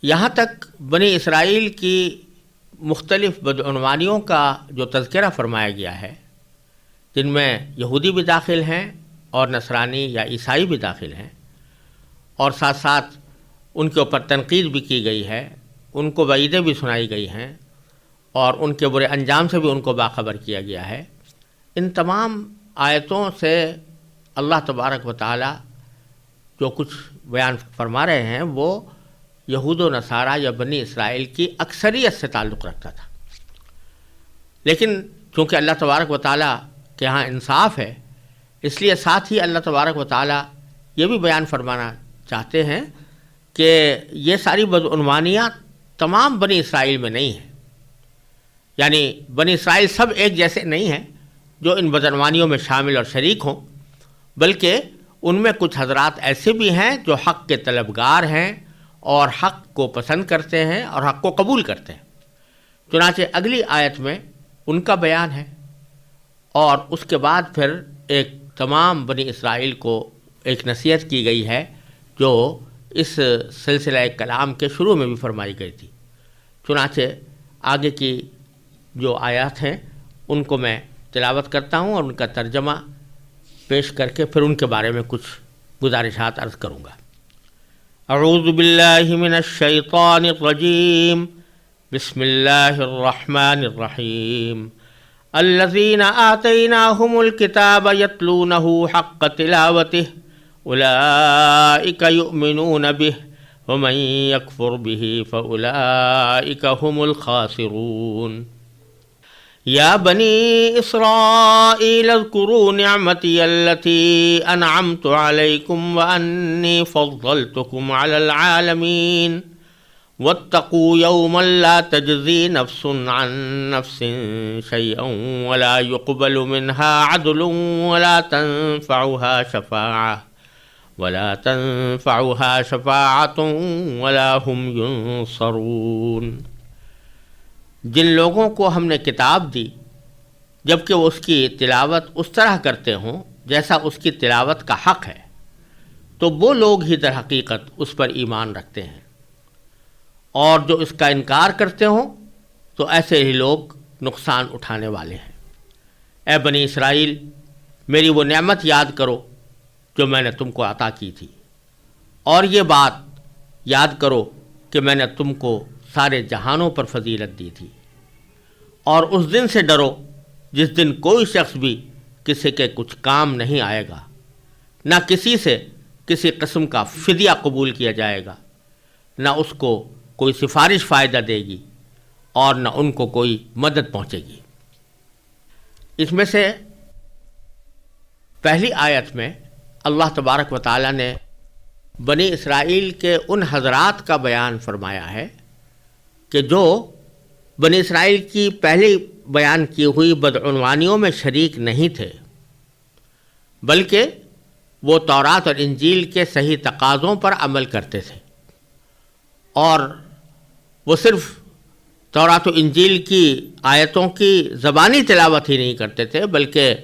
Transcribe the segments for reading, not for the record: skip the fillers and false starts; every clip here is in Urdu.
یہاں تک بنی اسرائیل کی مختلف بدعنوانیوں کا جو تذکرہ فرمایا گیا ہے، جن میں یہودی بھی داخل ہیں اور نصرانی یا عیسائی بھی داخل ہیں، اور ساتھ ساتھ ان کے اوپر تنقید بھی کی گئی ہے، ان کو وعیدیں بھی سنائی گئی ہیں، اور ان کے برے انجام سے بھی ان کو باخبر کیا گیا ہے۔ ان تمام آیتوں سے اللہ تبارک و تعالی جو کچھ بیان فرما رہے ہیں وہ یہود و نصارہ یا بنی اسرائیل کی اکثریت سے تعلق رکھتا تھا، لیکن چونکہ اللہ تبارک و تعالی کے ہاں انصاف ہے، اس لیے ساتھ ہی اللہ تبارک و تعالی یہ بھی بیان فرمانا چاہتے ہیں کہ یہ ساری بدعنوانیاں تمام بنی اسرائیل میں نہیں ہیں، یعنی بنی اسرائیل سب ایک جیسے نہیں ہیں جو ان بدعنوانیوں میں شامل اور شریک ہوں، بلکہ ان میں کچھ حضرات ایسے بھی ہیں جو حق کے طلبگار ہیں اور حق کو پسند کرتے ہیں اور حق کو قبول کرتے ہیں۔ چنانچہ اگلی آیت میں ان کا بیان ہے، اور اس کے بعد پھر ایک تمام بنی اسرائیل کو ایک نصیحت کی گئی ہے جو اس سلسلہ کلام کے شروع میں بھی فرمائی گئی تھی۔ چنانچہ آگے کی جو آیات ہیں ان کو میں تلاوت کرتا ہوں اور ان کا ترجمہ پیش کر کے پھر ان کے بارے میں کچھ گزارشات عرض کروں گا۔ اعوذ باللہ من الشیطان الرجیم، بسم اللہ الرحمن الرحیم۔ الذین آتیناہم الکتاب یتلونہ حق تلاوتہ اولئک یؤمنون بہ ومن یکفر بہ فاولئک هم الخاسرون۔ یا بنی اسرائیل اذکروا نعمتی التی انعمت علیکم وانی فضلتکم علی العالمین واتقوا یوما لا تجزی نفس عن نفس شیئا ولا يقبل منها عدل ولا تنفعها شفاعة ولا هم ينصرون۔ جن لوگوں کو ہم نے کتاب دی جبکہ وہ اس کی تلاوت اس طرح کرتے ہوں جیسا اس کی تلاوت کا حق ہے، تو وہ لوگ ہی در حقیقت اس پر ایمان رکھتے ہیں، اور جو اس کا انکار کرتے ہوں تو ایسے ہی لوگ نقصان اٹھانے والے ہیں۔ اے بنی اسرائیل، میری وہ نعمت یاد کرو جو میں نے تم کو عطا کی تھی، اور یہ بات یاد کرو کہ میں نے تم کو سارے جہانوں پر فضیلت دی تھی، اور اس دن سے ڈرو جس دن کوئی شخص بھی کسی کے کچھ کام نہیں آئے گا، نہ کسی سے کسی قسم کا فدیہ قبول کیا جائے گا، نہ اس کو کوئی سفارش فائدہ دے گی اور نہ ان کو کوئی مدد پہنچے گی۔ اس میں سے پہلی آیت میں اللہ تبارک و تعالی نے بنی اسرائیل کے ان حضرات کا بیان فرمایا ہے کہ جو بنی اسرائیل کی پہلی بیان کی ہوئی بدعنوانیوں میں شریک نہیں تھے، بلکہ وہ تورات اور انجیل کے صحیح تقاضوں پر عمل کرتے تھے، اور وہ صرف تورات و انجیل کی آیتوں کی زبانی تلاوت ہی نہیں کرتے تھے، بلکہ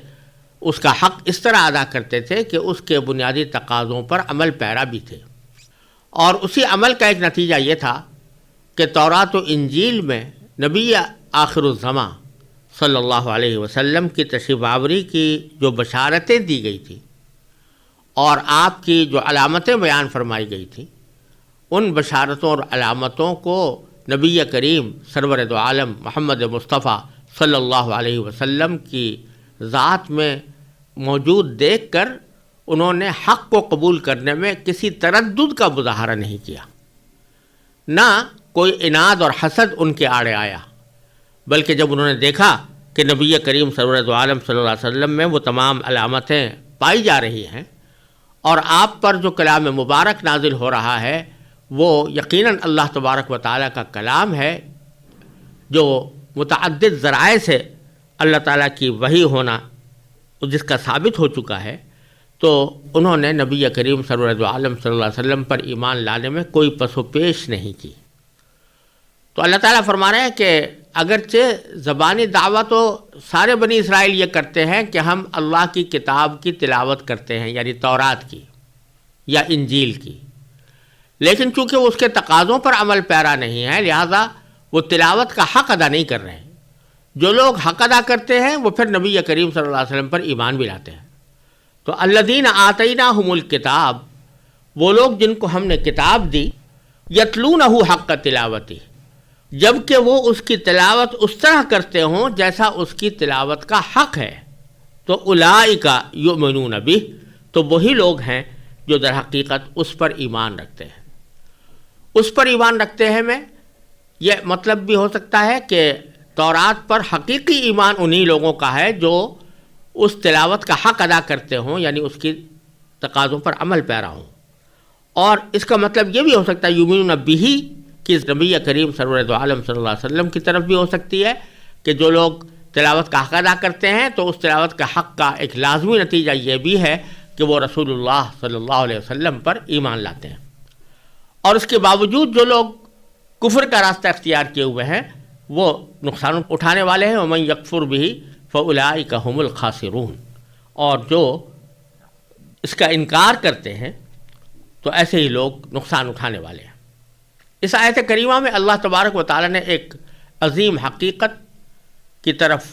اس کا حق اس طرح ادا کرتے تھے کہ اس کے بنیادی تقاضوں پر عمل پیرا بھی تھے۔ اور اسی عمل کا ایک نتیجہ یہ تھا کہ تورات و انجیل میں نبی آخر الزماں صلی اللہ علیہ وسلم کی تشریف آوری کی جو بشارتیں دی گئی تھیں اور آپ کی جو علامتیں بیان فرمائی گئی تھیں، ان بشارتوں اور علامتوں کو نبی کریم سرور دو عالم محمد مصطفیٰ صلی اللہ علیہ وسلم کی ذات میں موجود دیکھ کر انہوں نے حق کو قبول کرنے میں کسی تردد کا مظاہرہ نہیں کیا، نہ کوئی عناد اور حسد ان کے آڑے آیا، بلکہ جب انہوں نے دیکھا کہ نبی کریم سرور دو عالم صلی اللہ علیہ وسلم میں وہ تمام علامتیں پائی جا رہی ہیں اور آپ پر جو کلام مبارک نازل ہو رہا ہے وہ یقیناً اللہ تبارک و تعالیٰ کا کلام ہے جو متعدد ذرائع سے اللہ تعالیٰ کی وحی ہونا جس کا ثابت ہو چکا ہے، تو انہوں نے نبی کریم سرور دو عالم صلی اللہ علیہ وسلم پر ایمان لانے میں کوئی پس و پیش نہیں کی۔ تو اللہ تعالیٰ فرما رہے ہیں کہ اگرچہ زبانی دعویٰ تو سارے بنی اسرائیل یہ کرتے ہیں کہ ہم اللہ کی کتاب کی تلاوت کرتے ہیں، یعنی تورات کی یا انجیل کی، لیکن چونکہ وہ اس کے تقاضوں پر عمل پیرا نہیں ہے، لہذا وہ تلاوت کا حق ادا نہیں کر رہے ہیں۔ جو لوگ حق ادا کرتے ہیں وہ پھر نبی کریم صلی اللہ علیہ وسلم پر ایمان بھی لاتے ہیں۔ تو الذین آتیناہم الکتاب، وہ لوگ جن کو ہم نے کتاب دی، یتلونہ حق تلاوتی، جبکہ وہ اس کی تلاوت اس طرح کرتے ہوں جیسا اس کی تلاوت کا حق ہے، تو اولئک یؤمنون بہ، تو وہی لوگ ہیں جو در حقیقت اس پر ایمان رکھتے ہیں۔ اس پر ایمان رکھتے ہیں میں یہ مطلب بھی ہو سکتا ہے کہ تورات پر حقیقی ایمان انہی لوگوں کا ہے جو اس تلاوت کا حق ادا کرتے ہوں، یعنی اس کی تقاضوں پر عمل پیرا ہوں۔ اور اس کا مطلب یہ بھی ہو سکتا ہے یؤمنون بہ کہ نبی کریم سرور دو عالم صلی اللہ علیہ وسلم کی طرف بھی ہو سکتی ہے کہ جو لوگ تلاوت کا حق ادا کرتے ہیں تو اس تلاوت کا حق کا ایک لازمی نتیجہ یہ بھی ہے کہ وہ رسول اللہ صلی اللہ علیہ وسلم پر ایمان لاتے ہیں۔ اور اس کے باوجود جو لوگ کفر کا راستہ اختیار کیے ہوئے ہیں وہ نقصان اٹھانے والے ہیں۔ ومن یکفر بہ فاولئک ھم الخاسرون، اور جو اس کا انکار کرتے ہیں تو ایسے ہی لوگ نقصان اٹھانے والے ہیں۔ اس آیت کریمہ میں اللہ تبارک و تعالی نے ایک عظیم حقیقت کی طرف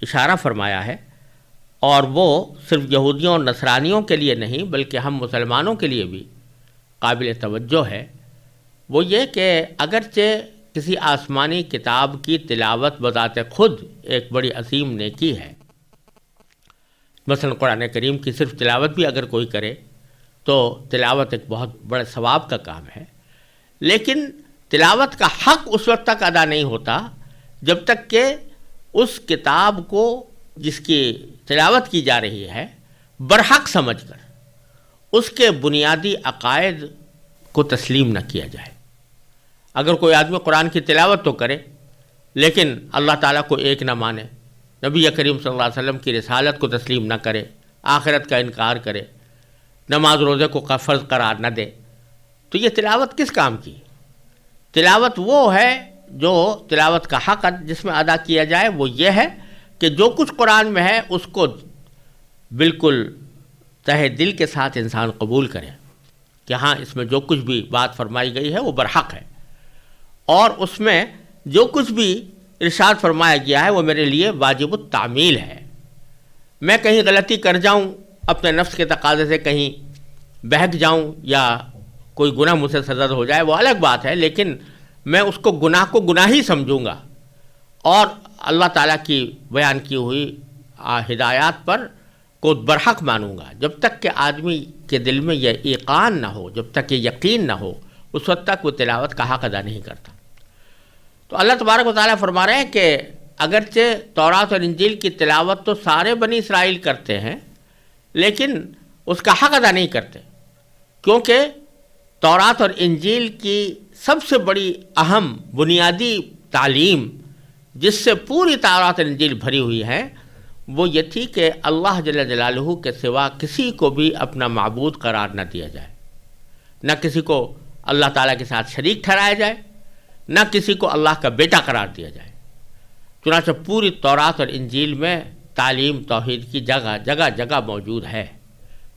اشارہ فرمایا ہے، اور وہ صرف یہودیوں اور نصرانیوں کے لیے نہیں بلکہ ہم مسلمانوں کے لیے بھی قابل توجہ ہے۔ وہ یہ کہ اگرچہ کسی آسمانی کتاب کی تلاوت بذات خود ایک بڑی عظیم نیکی ہے، مثلا قرآن کریم کی صرف تلاوت بھی اگر کوئی کرے تو تلاوت ایک بہت بڑے ثواب کا کام ہے، لیکن تلاوت کا حق اس وقت تک ادا نہیں ہوتا جب تک کہ اس کتاب کو جس کی تلاوت کی جا رہی ہے برحق سمجھ کر اس کے بنیادی عقائد کو تسلیم نہ کیا جائے۔ اگر کوئی آدمی قرآن کی تلاوت تو کرے لیکن اللہ تعالیٰ کو ایک نہ مانے، نبی کریم صلی اللہ علیہ وسلم کی رسالت کو تسلیم نہ کرے، آخرت کا انکار کرے، نماز روزے کو فرض قرار نہ دے، تو یہ تلاوت کس کام کی؟ تلاوت وہ ہے جو تلاوت کا حق جس میں ادا کیا جائے وہ یہ ہے کہ جو کچھ قرآن میں ہے اس کو بالکل تہہ دل کے ساتھ انسان قبول کرے کہ ہاں اس میں جو کچھ بھی بات فرمائی گئی ہے وہ برحق ہے، اور اس میں جو کچھ بھی ارشاد فرمایا گیا ہے وہ میرے لیے واجب التعمیل ہے۔ میں کہیں غلطی کر جاؤں، اپنے نفس کے تقاضے سے کہیں بہک جاؤں یا کوئی گناہ مجھ سے سرزد ہو جائے وہ الگ بات ہے، لیکن میں اس کو گناہ ہی سمجھوں گا اور اللہ تعالیٰ کی بیان کی ہوئی ہدایات پر کو برحق مانوں گا۔ جب تک کہ آدمی کے دل میں یہ ایقان نہ ہو، جب تک یہ یقین نہ ہو، اس وقت تک وہ تلاوت کا حق ادا نہیں کرتا۔ تو اللہ تبارک و تعالیٰ فرما رہے ہیں کہ اگرچہ تورات اور انجیل کی تلاوت تو سارے بنی اسرائیل کرتے ہیں لیکن اس کا حق ادا نہیں کرتے، کیونکہ تورات اور انجیل کی سب سے بڑی اہم بنیادی تعلیم جس سے پوری تورات اور انجیل بھری ہوئی ہے وہ یہ تھی کہ اللہ جل جلالہ کے سوا کسی کو بھی اپنا معبود قرار نہ دیا جائے، نہ کسی کو اللہ تعالیٰ کے ساتھ شریک ٹھہرایا جائے، نہ کسی کو اللہ کا بیٹا قرار دیا جائے۔ چنانچہ پوری تورات اور انجیل میں تعلیم توحید کی جگہ جگہ جگہ موجود ہے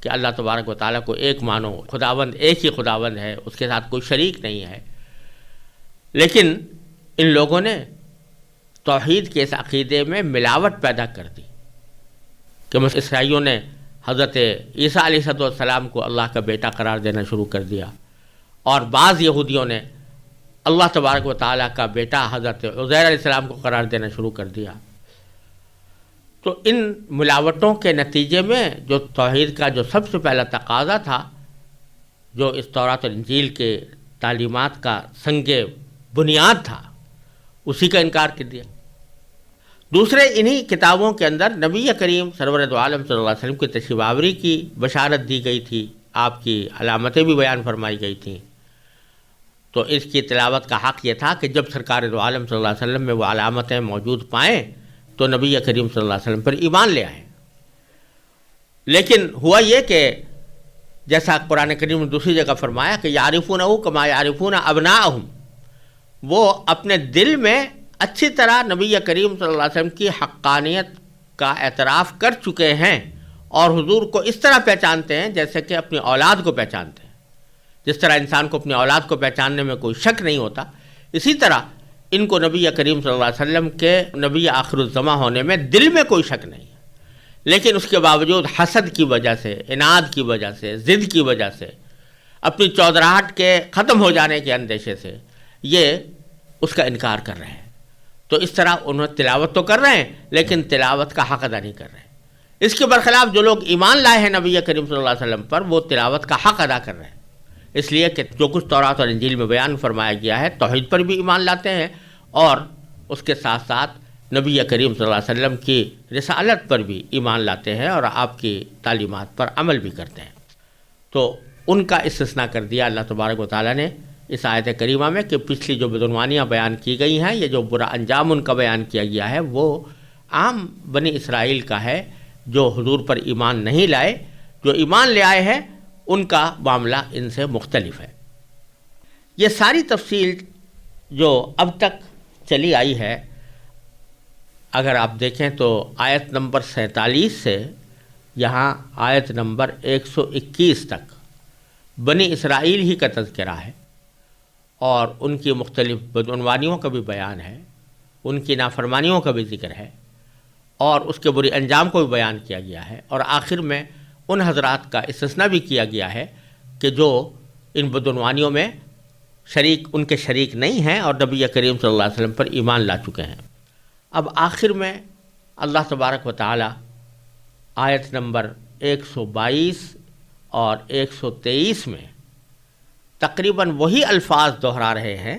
کہ اللہ تبارک و تعالیٰ کو ایک مانو، خداوند ایک ہی خداوند ہے، اس کے ساتھ کوئی شریک نہیں ہے۔ لیکن ان لوگوں نے توحید کے اس عقیدے میں ملاوٹ پیدا کر دی کہ عیسائیوں نے حضرت عیسیٰ علیہ السلام کو اللہ کا بیٹا قرار دینا شروع کر دیا، اور بعض یہودیوں نے اللہ تبارک و تعالیٰ کا بیٹا حضرت عزیر علیہ السلام کو قرار دینا شروع کر دیا۔ تو ان ملاوٹوں کے نتیجے میں جو توحید کا جو سب سے پہلا تقاضا تھا، جو اس تورات اور انجیل کے تعلیمات کا سنگ بنیاد تھا، اسی کا انکار کر دیا۔ دوسرے انہی کتابوں کے اندر نبی کریم سرور دو عالم صلی اللہ علیہ وسلم کی تشریف آوری کی بشارت دی گئی تھی، آپ کی علامتیں بھی بیان فرمائی گئی تھیں، تو اس کی تلاوت کا حق یہ تھا کہ جب سرکار دو عالم صلی اللہ علیہ وسلم میں وہ علامتیں موجود پائیں تو نبی کریم صلی اللہ علیہ وسلم پر ایمان لے آئیں۔ لیکن ہوا یہ کہ جیسا قرآن کریم نے دوسری جگہ فرمایا کہ یعرفونہ کما یعرفون ابناءہم، وہ اپنے دل میں اچھی طرح نبی کریم صلی اللہ علیہ وسلم کی حقانیت کا اعتراف کر چکے ہیں اور حضور کو اس طرح پہچانتے ہیں جیسے کہ اپنی اولاد کو پہچانتے ہیں۔ جس طرح انسان کو اپنی اولاد کو پہچاننے میں کوئی شک نہیں ہوتا، اسی طرح ان کو نبی کریم صلی اللہ علیہ وسلم کے نبی آخر الزماں ہونے میں دل میں کوئی شک نہیں ہے، لیکن اس کے باوجود حسد کی وجہ سے، عناد کی وجہ سے، ضد کی وجہ سے، اپنی چودراہٹ کے ختم ہو جانے کے اندیشے سے یہ اس کا انکار کر رہے ہیں۔ تو اس طرح انہوں تلاوت تو کر رہے ہیں لیکن تلاوت کا حق ادا نہیں کر رہے ہیں۔ اس کے برخلاف جو لوگ ایمان لائے ہیں نبی کریم صلی اللہ علیہ وسلم پر، وہ تلاوت کا حق ادا کر رہے ہیں، اس لیے کہ جو کچھ تورات اور انجیل میں بیان فرمایا گیا ہے توحید پر بھی ایمان لاتے ہیں اور اس کے ساتھ ساتھ نبی کریم صلی اللہ علیہ وسلم کی رسالت پر بھی ایمان لاتے ہیں اور آپ کی تعلیمات پر عمل بھی کرتے ہیں۔ تو ان کا استثناء کر دیا اللہ تبارک و تعالیٰ نے اس آیت کریمہ میں کہ پچھلی جو بدعنوانیاں بیان کی گئی ہیں، یہ جو برا انجام ان کا بیان کیا گیا ہے، وہ عام بنی اسرائیل کا ہے جو حضور پر ایمان نہیں لائے۔ جو ایمان لے آئے ہیں ان کا معاملہ ان سے مختلف ہے۔ یہ ساری تفصیل جو اب تک چلی آئی ہے، اگر آپ دیکھیں تو آیت نمبر 47 سے یہاں آیت نمبر 121 تک بنی اسرائیل ہی کا تذکرہ ہے اور ان کی مختلف بدعنوانیوں کا بھی بیان ہے، ان کی نافرمانیوں کا بھی ذکر ہے اور اس کے بری انجام کو بھی بیان کیا گیا ہے، اور آخر میں ان حضرات کا استثناء بھی کیا گیا ہے کہ جو ان بدعنوانیوں میں شریک، ان کے شریک نہیں ہیں اور نبی کریم صلی اللہ علیہ وسلم پر ایمان لا چکے ہیں۔ اب آخر میں اللہ تبارک و تعالی آیت نمبر 122 اور 123 میں تقریباً وہی الفاظ دہرا رہے ہیں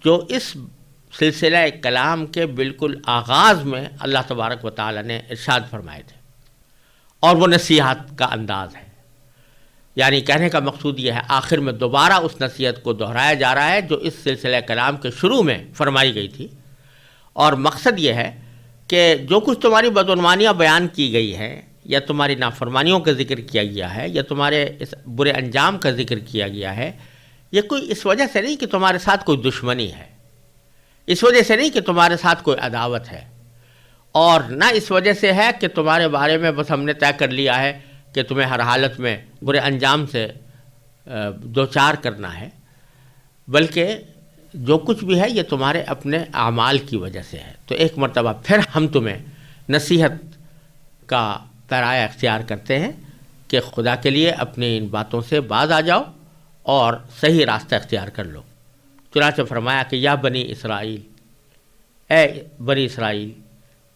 جو اس سلسلہ کلام کے بالکل آغاز میں اللہ تبارک و تعالی نے ارشاد فرمائے تھے، اور وہ نصیحت کا انداز ہے۔ یعنی کہنے کا مقصود یہ ہے، آخر میں دوبارہ اس نصیحت کو دہرایا جا رہا ہے جو اس سلسلہ کلام کے شروع میں فرمائی گئی تھی، اور مقصد یہ ہے کہ جو کچھ تمہاری بدعنوانیاں بیان کی گئی ہیں یا تمہاری نافرمانیوں کا ذکر کیا گیا ہے یا تمہارے اس برے انجام کا ذکر کیا گیا ہے، یہ کوئی اس وجہ سے نہیں کہ تمہارے ساتھ کوئی دشمنی ہے، اس وجہ سے نہیں کہ تمہارے ساتھ کوئی عداوت ہے، اور نہ اس وجہ سے ہے کہ تمہارے بارے میں بس ہم نے طے کر لیا ہے کہ تمہیں ہر حالت میں برے انجام سے دوچار کرنا ہے، بلکہ جو کچھ بھی ہے یہ تمہارے اپنے اعمال کی وجہ سے ہے۔ تو ایک مرتبہ پھر ہم تمہیں نصیحت کا پیرایا اختیار کرتے ہیں کہ خدا کے لیے اپنی ان باتوں سے باز آ جاؤ اور صحیح راستہ اختیار کر لو۔ چنانچہ فرمایا کہ یا بنی اسرائیل، اے بنی اسرائیل،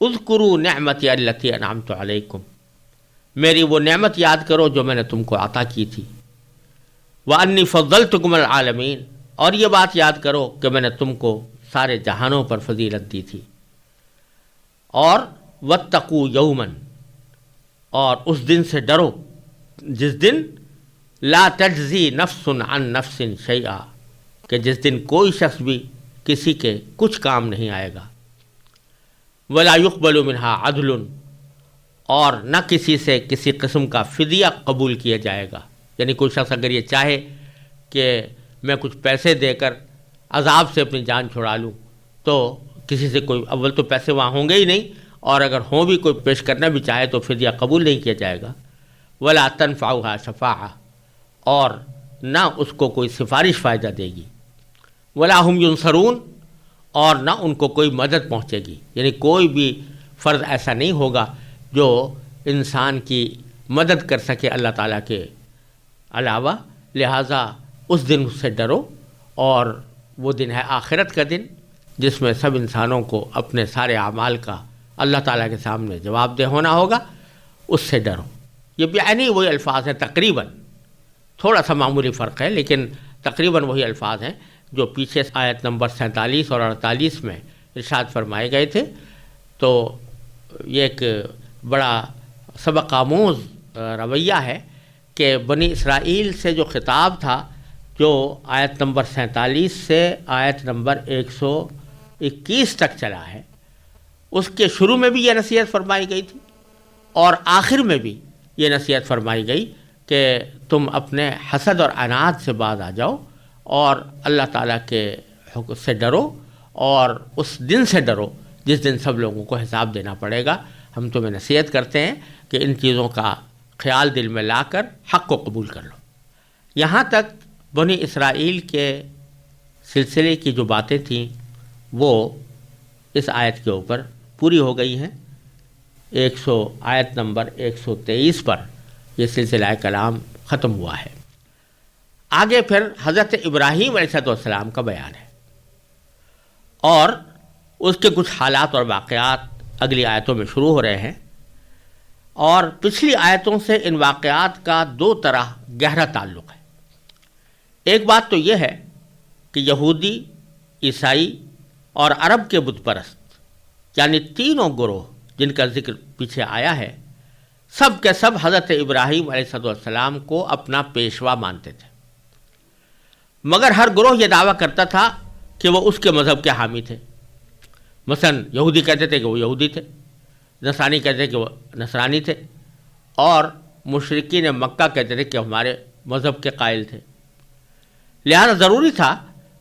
اذکروا نعمتی التی انعمت علیکم، میری وہ نعمت یاد کرو جو میں نے تم کو عطا کی تھی، وانی فضلتکم العالمین، اور یہ بات یاد کرو کہ میں نے تم کو سارے جہانوں پر فضیلت دی تھی، اور واتقوا یوما، اور اس دن سے ڈرو جس دن لا تجزی نفس عن نفس شیئا، کہ جس دن کوئی شخص بھی کسی کے کچھ کام نہیں آئے گا، ولا يقبل منها عدل، اور نہ کسی سے کسی قسم کا فدیہ قبول کیا جائے گا۔ یعنی کوئی شخص اگر یہ چاہے کہ میں کچھ پیسے دے کر عذاب سے اپنی جان چھڑا لوں تو کسی سے کوئی، اول تو پیسے وہاں ہوں گے ہی نہیں، اور اگر ہوں بھی کوئی پیش کرنا بھی چاہے تو فدیہ قبول نہیں کیا جائے گا۔ ولا تنفعها شفاعہ، اور نہ اس کو کوئی سفارش فائدہ دے گی۔ ولا هم ينصرون، اور نہ ان کو کوئی مدد پہنچے گی۔ یعنی کوئی بھی فرد ایسا نہیں ہوگا جو انسان کی مدد کر سکے اللہ تعالیٰ کے علاوہ، لہٰذا اس دن سے ڈرو، اور وہ دن ہے آخرت کا دن جس میں سب انسانوں کو اپنے سارے اعمال کا اللہ تعالیٰ کے سامنے جواب دہ ہونا ہوگا، اس سے ڈرو۔ یہ بیانی وہی الفاظ ہیں، تقریباً تھوڑا سا معمولی فرق ہے لیکن تقریباً وہی الفاظ ہیں جو پیچھے آیت نمبر 47 اور 48 میں ارشاد فرمائے گئے تھے۔ تو یہ ایک بڑا سبق آموز رویہ ہے کہ بنی اسرائیل سے جو خطاب تھا، جو آیت نمبر 47 سے آیت نمبر 121 تک چلا ہے، اس کے شروع میں بھی یہ نصیحت فرمائی گئی تھی اور آخر میں بھی یہ نصیحت فرمائی گئی کہ تم اپنے حسد اور عناد سے باز آ جاؤ اور اللہ تعالیٰ کے حکم سے ڈرو، اور اس دن سے ڈرو جس دن سب لوگوں کو حساب دینا پڑے گا۔ ہم تمہیں نصیحت کرتے ہیں کہ ان چیزوں کا خیال دل میں لا کر حق کو قبول کر لو۔ یہاں تک بنی اسرائیل کے سلسلے کی جو باتیں تھیں وہ اس آیت کے اوپر پوری ہو گئی ہیں۔ آیت نمبر 123 پر یہ سلسلہ کلام ختم ہوا ہے۔ آگے پھر حضرت ابراہیم علیہ السلام کا بیان ہے اور اس کے کچھ حالات اور واقعات اگلی آیتوں میں شروع ہو رہے ہیں، اور پچھلی آیتوں سے ان واقعات کا دو طرح گہرا تعلق ہے۔ ایک بات تو یہ ہے کہ یہودی، عیسائی اور عرب کے بت پرست، یعنی تینوں گروہ جن کا ذکر پیچھے آیا ہے، سب کے سب حضرت ابراہیم علیہ السلام کو اپنا پیشوا مانتے تھے، مگر ہر گروہ یہ دعویٰ کرتا تھا کہ وہ اس کے مذہب کے حامی تھے۔ مثلا یہودی کہتے تھے کہ وہ یہودی تھے، نصرانی کہتے تھے کہ وہ نصرانی تھے، اور مشرکین مکہ کہتے تھے کہ ہمارے مذہب کے قائل تھے۔ لہذا ضروری تھا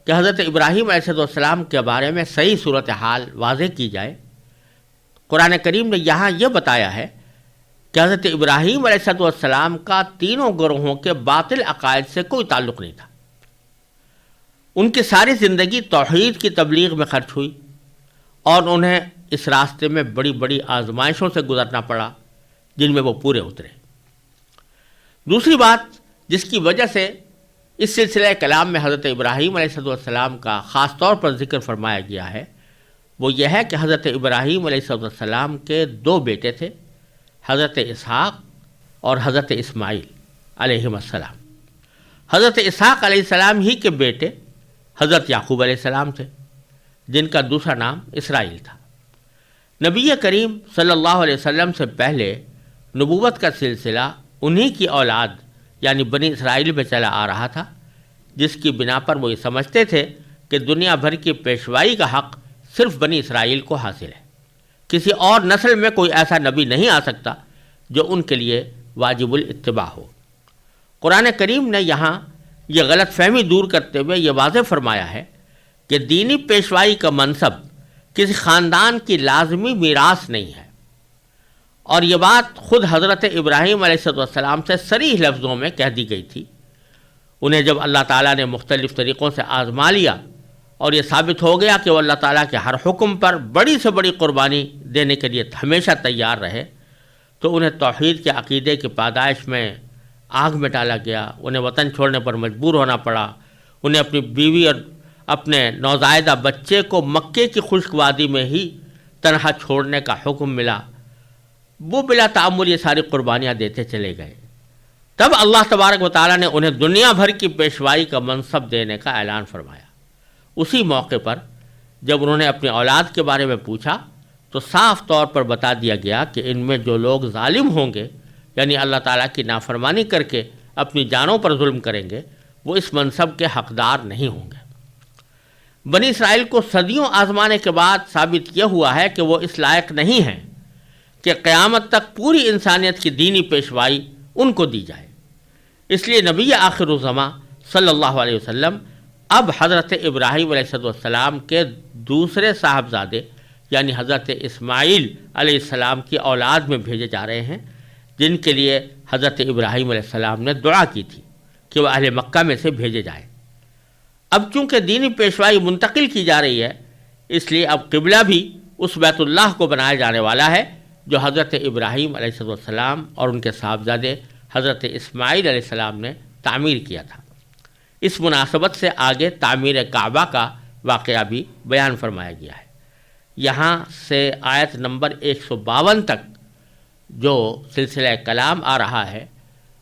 کہ حضرت ابراہیم علیہ السلام کے بارے میں صحیح صورتحال واضح کی جائے۔ قرآن کریم نے یہاں یہ بتایا ہے کہ حضرت ابراہیم علیہ السلام کا تینوں گروہوں کے باطل عقائد سے کوئی تعلق نہیں تھا۔ ان کی ساری زندگی توحید کی تبلیغ میں خرچ ہوئی اور انہیں اس راستے میں بڑی بڑی آزمائشوں سے گزرنا پڑا جن میں وہ پورے اترے۔ دوسری بات جس کی وجہ سے اس سلسلہ کلام میں حضرت ابراہیم علیہ السلام کا خاص طور پر ذکر فرمایا گیا ہے، وہ یہ ہے کہ حضرت ابراہیم علیہ السلام کے دو بیٹے تھے، حضرت اسحاق اور حضرت اسماعیل علیہ السلام۔ حضرت اسحاق علیہ السلام ہی کے بیٹے حضرت یعقوب علیہ السلام تھے، جن کا دوسرا نام اسرائیل تھا۔ نبی کریم صلی اللہ علیہ وسلم سے پہلے نبوت کا سلسلہ انہی کی اولاد یعنی بنی اسرائیل میں چلا آ رہا تھا، جس کی بنا پر وہ یہ سمجھتے تھے کہ دنیا بھر کی پیشوائی کا حق صرف بنی اسرائیل کو حاصل ہے، کسی اور نسل میں کوئی ایسا نبی نہیں آ سکتا جو ان کے لیے واجب الاتباع ہو۔ قرآن کریم نے یہاں یہ غلط فہمی دور کرتے ہوئے یہ واضح فرمایا ہے کہ دینی پیشوائی کا منصب کسی خاندان کی لازمی میراث نہیں ہے، اور یہ بات خود حضرت ابراہیم علیہ السلام سے صریح لفظوں میں کہہ دی گئی تھی۔ انہیں جب اللہ تعالیٰ نے مختلف طریقوں سے آزما لیا اور یہ ثابت ہو گیا کہ وہ اللہ تعالیٰ کے ہر حکم پر بڑی سے بڑی قربانی دینے کے لیے ہمیشہ تیار رہے، تو انہیں توحید کے عقیدے کی پاداش میں آگ میں ڈالا گیا، انہیں وطن چھوڑنے پر مجبور ہونا پڑا، انہیں اپنی بیوی اور اپنے نوزائیدہ بچے کو مکے کی خشک وادی میں ہی تنہا چھوڑنے کا حکم ملا۔ وہ بلا تعمل یہ ساری قربانیاں دیتے چلے گئے۔ تب اللہ تبارک و تعالیٰ نے انہیں دنیا بھر کی پیشوائی کا منصب دینے کا اعلان فرمایا۔ اسی موقع پر جب انہوں نے اپنی اولاد کے بارے میں پوچھا تو صاف طور پر بتا دیا گیا کہ ان میں جو لوگ ظالم ہوں گے، یعنی اللہ تعالیٰ کی نافرمانی کر کے اپنی جانوں پر ظلم کریں گے، وہ اس منصب کے حقدار نہیں ہوں گے۔ بنی اسرائیل کو صدیوں آزمانے کے بعد ثابت یہ ہوا ہے کہ وہ اس لائق نہیں ہیں کہ قیامت تک پوری انسانیت کی دینی پیشوائی ان کو دی جائے۔ اس لیے نبی آخر الزماں صلی اللہ علیہ وسلم اب حضرت ابراہیم علیہ السلام کے دوسرے صاحبزادے یعنی حضرت اسماعیل علیہ السلام کی اولاد میں بھیجے جا رہے ہیں، جن کے لیے حضرت ابراہیم علیہ السلام نے دعا کی تھی کہ وہ اہل مکہ میں سے بھیجے جائیں۔ اب چونکہ دینی پیشوائی منتقل کی جا رہی ہے، اس لیے اب قبلہ بھی اس بیت اللہ کو بنایا جانے والا ہے جو حضرت ابراہیم علیہ السلام اور ان کے صاحبزادے حضرت اسماعیل علیہ السلام نے تعمیر کیا تھا۔ اس مناسبت سے آگے تعمیر کعبہ کا واقعہ بھی بیان فرمایا گیا ہے۔ یہاں سے آیت نمبر 152 تک جو سلسلہ کلام آ رہا ہے،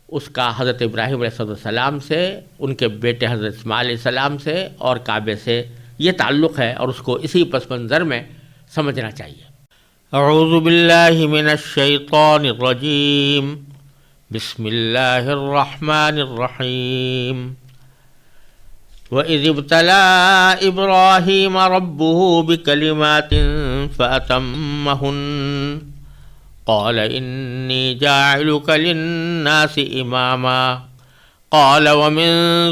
اس کا حضرت ابراہیم علیہ السلام سے، ان کے بیٹے حضرت اسماعیل علیہ السلام سے اور کعبے سے یہ تعلق ہے، اور اس کو اسی پس منظر میں سمجھنا چاہیے۔ اعوذ باللہ من الشیطان الرجیم، بسم اللہ الرحمن الرحیم۔ وَإِذِ ابْتَلَىٰ إِبْرَاهِيمَ رَبُّهُ بِكَلِمَاتٍ فَأَتَمَّهُنَّ قَالَ إِنِّي جَاعِلُكَ لِلنَّاسِ إِمَامًا قَالَ وَمِن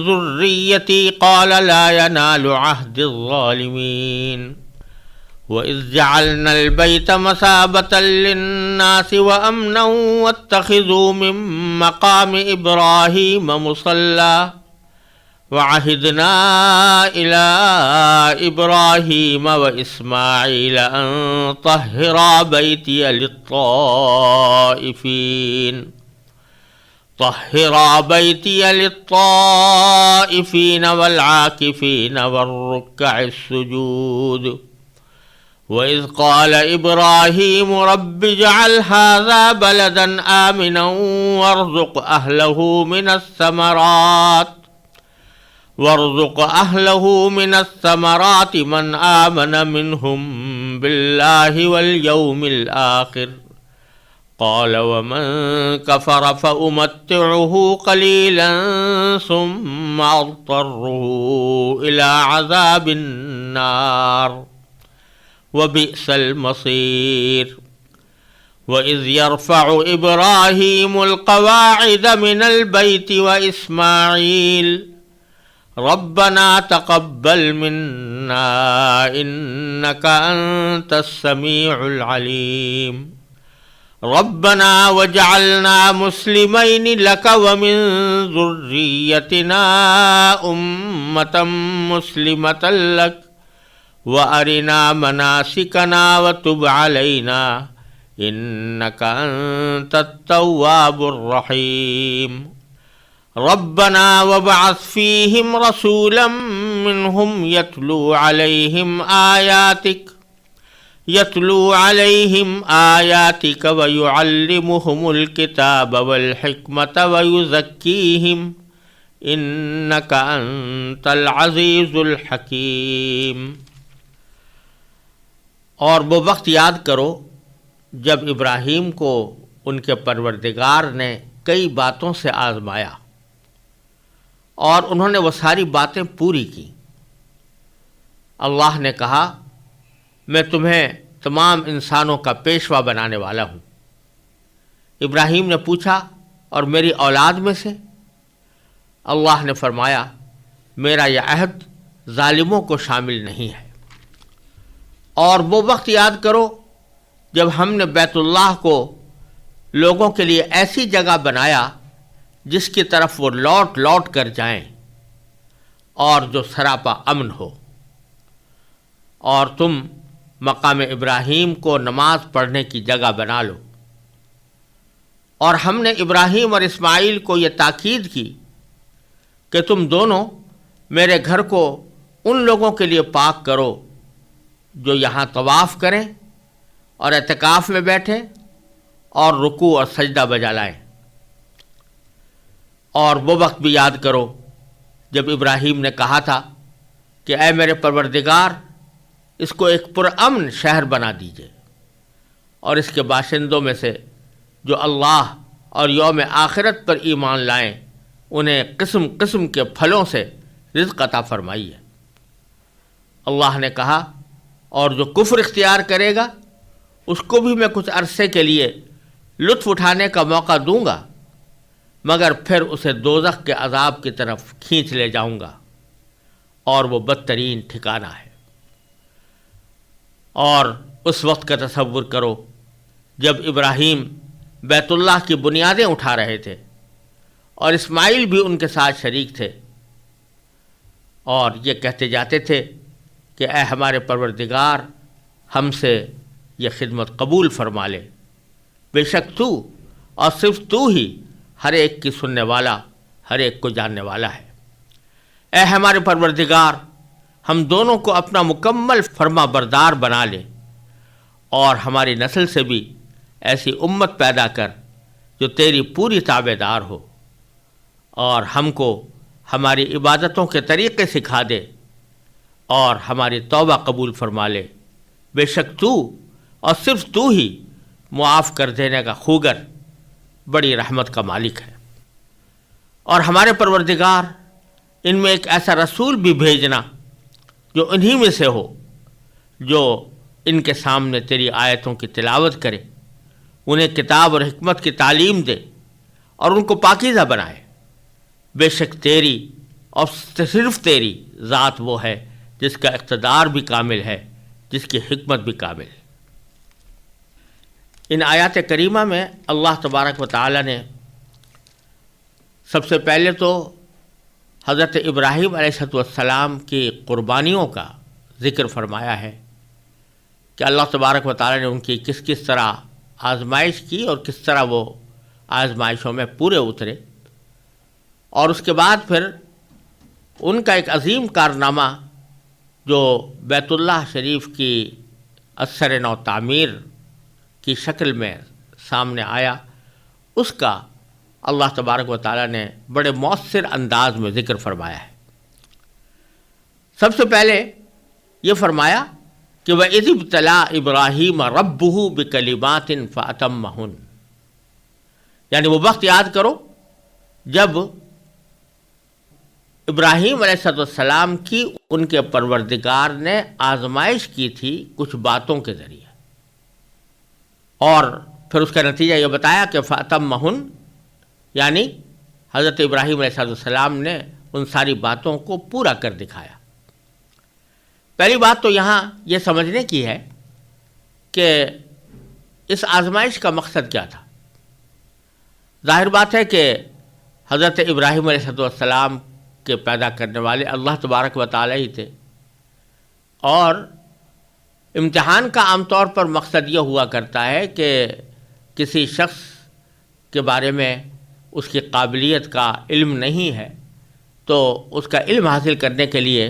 ذُرِّيَّتِي قَالَ لَا يَنَالُ عَهْدِ الظَّالِمِينَ وَإِذْ جَعَلْنَا الْبَيْتَ مَثَابَةً لِلنَّاسِ وَأَمْنًا وَاتَّخِذُوا مِن مَّقَامِ إِبْرَاهِيمَ مُصَلًّى وعهدنا إلى إبراهيم وإسماعيل أن طهرا بيتي للطائفين والعاكفين والركع السجود وإذ قال إبراهيم رب اجعل هذا بلدا آمنا وارزق أهله من الثمرات من آمن منهم بالله واليوم الآخر قال ومن كفر فأمتعه قليلا ثم أضطره إلى عذاب النار وبئس المصير وإذ يرفع إبراهيم القواعد من البيت وإسماعيل ربنا تقبل منا إنك أنت السميع العليم ربنا وجعلنا مسلمين لك ومن ذريتنا أمة مسلمة لك وأرنا مناسكنا وتب علينا إنك أنت التواب الرحيم ربنا وابعث فيهم رسولا منهم يتلو عليهم آياتك ويعلمهم الكتاب والحكمة ويزكيهم إنك أنت العزيز الحكيم۔ اور وہ وقت یاد کرو جب ابراہیم کو ان کے پروردگار نے کئی باتوں سے آزمایا اور انہوں نے وہ ساری باتیں پوری کی۔ اللہ نے کہا میں تمہیں تمام انسانوں کا پیشوا بنانے والا ہوں۔ ابراہیم نے پوچھا اور میری اولاد میں سے؟ اللہ نے فرمایا میرا یہ عہد ظالموں کو شامل نہیں ہے۔ اور وہ وقت یاد کرو جب ہم نے بیت اللہ کو لوگوں کے لیے ایسی جگہ بنایا جس کی طرف وہ لوٹ لوٹ کر جائیں اور جو سراپا امن ہو، اور تم مقام ابراہیم کو نماز پڑھنے کی جگہ بنا لو۔ اور ہم نے ابراہیم اور اسماعیل کو یہ تاکید کی کہ تم دونوں میرے گھر کو ان لوگوں کے لیے پاک کرو جو یہاں طواف کریں اور اعتکاف میں بیٹھیں اور رکوع اور سجدہ بجا لائیں۔ اور وہ وقت بھی یاد کرو جب ابراہیم نے کہا تھا کہ اے میرے پروردگار اس کو ایک پرامن شہر بنا دیجئے، اور اس کے باشندوں میں سے جو اللہ اور یوم آخرت پر ایمان لائیں انہیں قسم قسم کے پھلوں سے رزق عطا فرمائیے۔ اللہ نے کہا اور جو کفر اختیار کرے گا اس کو بھی میں کچھ عرصے کے لیے لطف اٹھانے کا موقع دوں گا، مگر پھر اسے دوزخ کے عذاب کی طرف کھینچ لے جاؤں گا، اور وہ بدترین ٹھکانہ ہے۔ اور اس وقت کا تصور کرو جب ابراہیم بیت اللہ کی بنیادیں اٹھا رہے تھے اور اسماعیل بھی ان کے ساتھ شریک تھے، اور یہ کہتے جاتے تھے کہ اے ہمارے پروردگار ہم سے یہ خدمت قبول فرما لے، بے شک تو اور صرف تو ہی ہر ایک کی سننے والا، ہر ایک کو جاننے والا ہے۔ اے ہمارے پروردگار ہم دونوں کو اپنا مکمل فرما بردار بنا لے، اور ہماری نسل سے بھی ایسی امت پیدا کر جو تیری پوری تابع دار ہو، اور ہم کو ہماری عبادتوں کے طریقے سکھا دے اور ہماری توبہ قبول فرما لے، بے شک تو اور صرف تو ہی معاف کر دینے کا خوگر بڑی رحمت کا مالک ہے۔ اور ہمارے پروردگار ان میں ایک ایسا رسول بھی بھیجنا جو انہی میں سے ہو، جو ان کے سامنے تیری آیتوں کی تلاوت کرے، انہیں کتاب اور حکمت کی تعلیم دے اور ان کو پاکیزہ بنائے۔ بے شک تیری اور صرف تیری ذات وہ ہے جس کا اقتدار بھی کامل ہے، جس کی حکمت بھی کامل۔ ان آیات کریمہ میں اللہ تبارک و تعالی نے سب سے پہلے تو حضرت ابراہیم علیہ السلام کی قربانیوں کا ذکر فرمایا ہے کہ اللہ تبارک و تعالیٰ نے ان کی کس کس طرح آزمائش کی اور کس طرح وہ آزمائشوں میں پورے اترے، اور اس کے بعد پھر ان کا ایک عظیم کارنامہ جو بیت اللہ شریف کی اثر نو تعمیر کی شکل میں سامنے آیا، اس کا اللہ تبارک و تعالیٰ نے بڑے مؤثر انداز میں ذکر فرمایا ہے۔ سب سے پہلے یہ فرمایا کہ وَإِذِ ابْتَلَىٰ إِبْرَاهِيمَ رَبُّهُ بِكَلِمَاتٍ فَأَتَمَّهُنَّ، یعنی وہ وقت یاد کرو جب ابراہیم علیہ السلام کی ان کے پروردگار نے آزمائش کی تھی کچھ باتوں کے ذریعے، اور پھر اس کا نتیجہ یہ بتایا کہ فَأَتَمَّهُنَّ، یعنی حضرت ابراہیم علیہ السلام نے ان ساری باتوں کو پورا کر دکھایا۔ پہلی بات تو یہاں یہ سمجھنے کی ہے کہ اس آزمائش کا مقصد کیا تھا۔ ظاہر بات ہے کہ حضرت ابراہیم علیہ السلام کے پیدا کرنے والے اللہ تبارک و تعالیٰ ہی تھے، اور امتحان کا عام طور پر مقصد یہ ہوا کرتا ہے کہ کسی شخص کے بارے میں اس کی قابلیت کا علم نہیں ہے تو اس کا علم حاصل کرنے کے لیے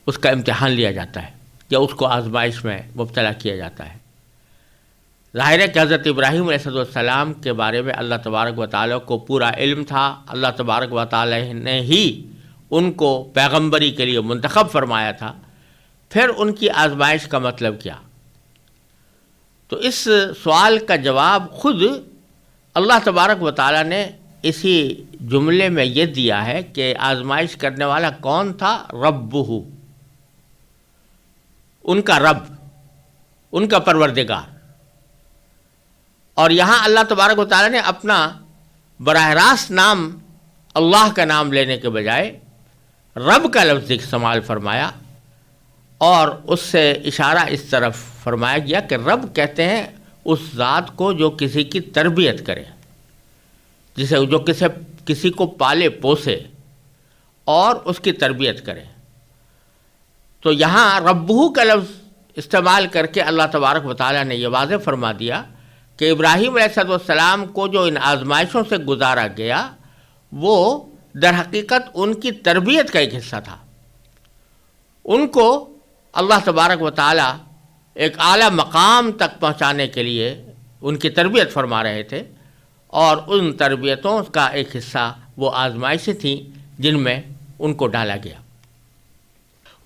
اس کا امتحان لیا جاتا ہے یا اس کو آزمائش میں مبتلا کیا جاتا ہے۔ ظاہر ہے کہ حضرت ابراہیم علیہ السلام کے بارے میں اللہ تبارک و تعالیٰ کو پورا علم تھا، اللہ تبارک و تعالیٰ نے ہی ان کو پیغمبری کے لیے منتخب فرمایا تھا، پھر ان کی آزمائش کا مطلب کیا؟ تو اس سوال کا جواب خود اللہ تبارک و تعالیٰ نے اسی جملے میں یہ دیا ہے کہ آزمائش کرنے والا کون تھا؟ ربہ، ان کا رب، ان کا پروردگار۔ اور یہاں اللہ تبارک و تعالیٰ نے اپنا براہ راست نام اللہ کا نام لینے کے بجائے رب کا لفظ استعمال فرمایا، اور اس سے اشارہ اس طرف فرمایا گیا کہ رب کہتے ہیں اس ذات کو جو کسی کی تربیت کرے، جو کسی کو پالے پوسے اور اس کی تربیت کرے۔ تو یہاں ربہ کا لفظ استعمال کر کے اللہ تبارک و تعالیٰ نے یہ واضح فرما دیا کہ ابراہیم علیہ السلام کو جو ان آزمائشوں سے گزارا گیا وہ در حقیقت ان کی تربیت کا ایک حصہ تھا۔ ان کو اللہ تبارک و تعالیٰ ایک اعلیٰ مقام تک پہنچانے کے لیے ان کی تربیت فرما رہے تھے، اور ان تربیتوں کا ایک حصہ وہ آزمائشیں تھیں جن میں ان کو ڈالا گیا۔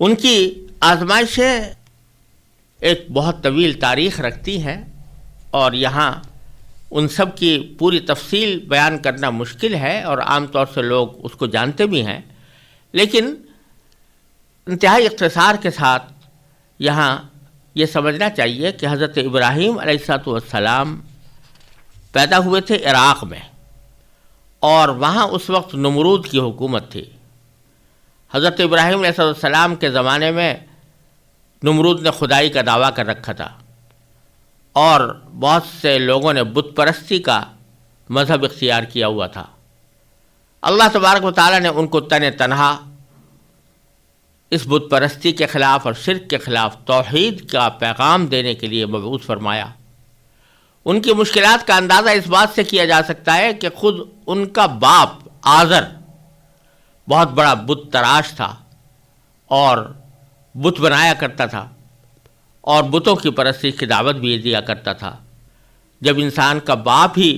ان کی آزمائشیں ایک بہت طویل تاریخ رکھتی ہیں، اور یہاں ان سب کی پوری تفصیل بیان کرنا مشکل ہے، اور عام طور سے لوگ اس کو جانتے بھی ہیں، لیکن انتہائی اختصار کے ساتھ یہاں یہ سمجھنا چاہیے کہ حضرت ابراہیم علیہ السلام پیدا ہوئے تھے عراق میں، اور وہاں اس وقت نمرود کی حکومت تھی۔ حضرت ابراہیم علیہ السلام کے زمانے میں نمرود نے خدائی کا دعویٰ کر رکھا تھا، اور بہت سے لوگوں نے بت پرستی کا مذہب اختیار کیا ہوا تھا۔ اللہ تبارک و تعالیٰ نے ان کو تنہا اس بت پرستی کے خلاف اور شرک کے خلاف توحید کا پیغام دینے کے لیے مبعوث فرمایا۔ ان کی مشکلات کا اندازہ اس بات سے کیا جا سکتا ہے کہ خود ان کا باپ آزر بہت بڑا بت تراش تھا اور بت بنایا کرتا تھا، اور بتوں کی پرستی کی دعوت بھی دیا کرتا تھا۔ جب انسان کا باپ ہی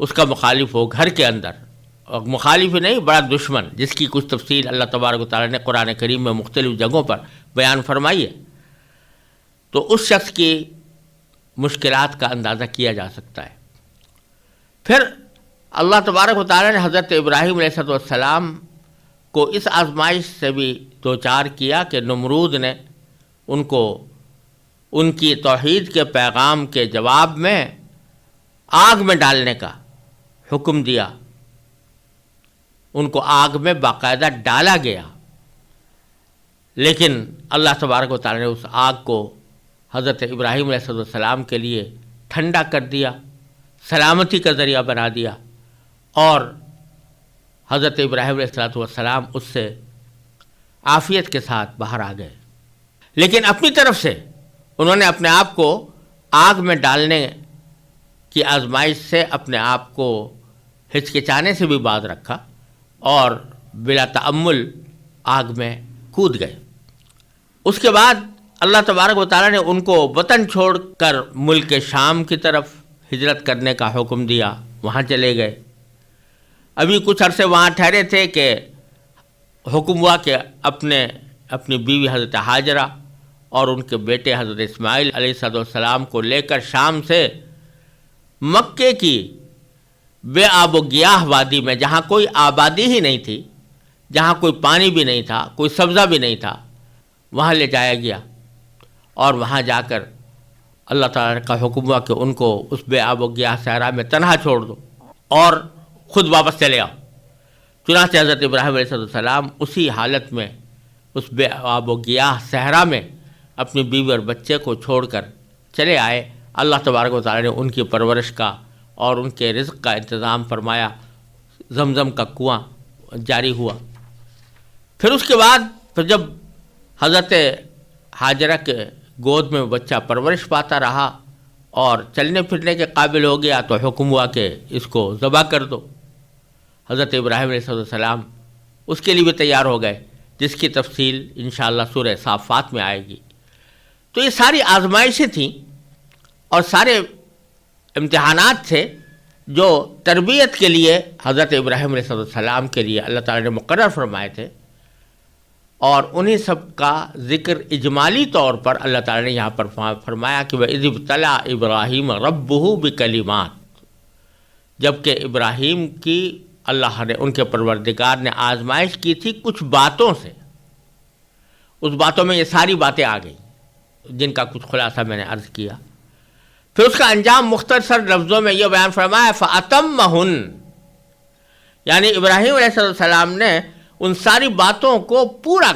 اس کا مخالف ہو گھر کے اندر، اور مخالف ہی نہیں بڑا دشمن، جس کی کچھ تفصیل اللہ تبارک و تعالیٰ نے قرآن کریم میں مختلف جگہوں پر بیان فرمائی ہے، تو اس شخص کی مشکلات کا اندازہ کیا جا سکتا ہے۔ پھر اللہ تبارک و تعالیٰ نے حضرت ابراہیم علیہ السلام کو اس آزمائش سے بھی دوچار کیا کہ نمرود نے ان کو ان کی توحید کے پیغام کے جواب میں آگ میں ڈالنے کا حکم دیا۔ ان کو آگ میں باقاعدہ ڈالا گیا، لیکن اللہ تبارک و تعالیٰ نے اس آگ کو حضرت ابراہیم علیہ السلام کے لیے ٹھنڈا کر دیا، سلامتی کا ذریعہ بنا دیا، اور حضرت ابراہیم علیہ السلام اس سے عافیت کے ساتھ باہر آ گئے، لیکن اپنی طرف سے انہوں نے اپنے آپ کو آگ میں ڈالنے کی آزمائش سے اپنے آپ کو ہچکچانے سے بھی باز رکھا اور بلا تأمل آگ میں کود گئے۔ اس کے بعد اللہ تبارک و تعالیٰ نے ان کو وطن چھوڑ کر ملک شام کی طرف ہجرت کرنے کا حکم دیا، وہاں چلے گئے۔ ابھی کچھ عرصے وہاں ٹھہرے تھے کہ حکم ہوا کہ اپنی بیوی حضرت حاجرہ اور ان کے بیٹے حضرت اسماعیل علیہ السلام کو لے کر شام سے مکے کی بے آب و گیاہ وادی میں، جہاں کوئی آبادی ہی نہیں تھی، جہاں کوئی پانی بھی نہیں تھا، کوئی سبزہ بھی نہیں تھا، وہاں لے جایا گیا، اور وہاں جا کر اللہ تعالیٰ کا حکم ہوا کہ ان کو اس بے آب و گیاہ صحرا میں تنہا چھوڑ دو اور خود واپس چلے آؤ۔ چنانچہ حضرت ابراہیم علیہ السلام اسی حالت میں اس بے آب و گیاہ صحرا میں اپنی بیوی اور بچے کو چھوڑ کر چلے آئے۔ اللہ تبارک و تعالیٰ نے ان کی پرورش کا اور ان کے رزق کا انتظام فرمایا، زمزم کا کنواں جاری ہوا۔ پھر اس کے بعد جب حضرت حاجرہ کے گود میں بچہ پرورش پاتا رہا اور چلنے پھرنے کے قابل ہو گیا تو حکم ہوا کہ اس کو ذبح کر دو۔ حضرت ابراہیم علیہ السلام اس کے لیے بھی تیار ہو گئے، جس کی تفصیل انشاءاللہ سورہ صافات میں آئے گی۔ تو یہ ساری آزمائشیں تھیں اور سارے امتحانات تھے جو تربیت کے لیے حضرت ابراہیم علیہ السلام کے لیے اللہ تعالیٰ نے مقرر فرمائے تھے، اور انہی سب کا ذکر اجمالی طور پر اللہ تعالیٰ نے یہاں پر فرمایا کہ وَإِذِ ابْتَلَىٰ إِبْرَاهِيمَ رَبُّهُ بِكَلِمَاتٍ، جبکہ ابراہیم کی اللہ نے، ان کے پروردگار نے آزمائش کی تھی کچھ باتوں سے۔ اس باتوں میں یہ ساری باتیں آ گئیں جن کا کچھ خلاصہ میں نے عرض کیا۔ پھر اس کا انجام مختصر لفظوں میں یہ بیان فرمایا فَأَتَمَّهُنَّ، یعنی ابراہیم علیہ السلام نے ان ساری باتوں کو پورا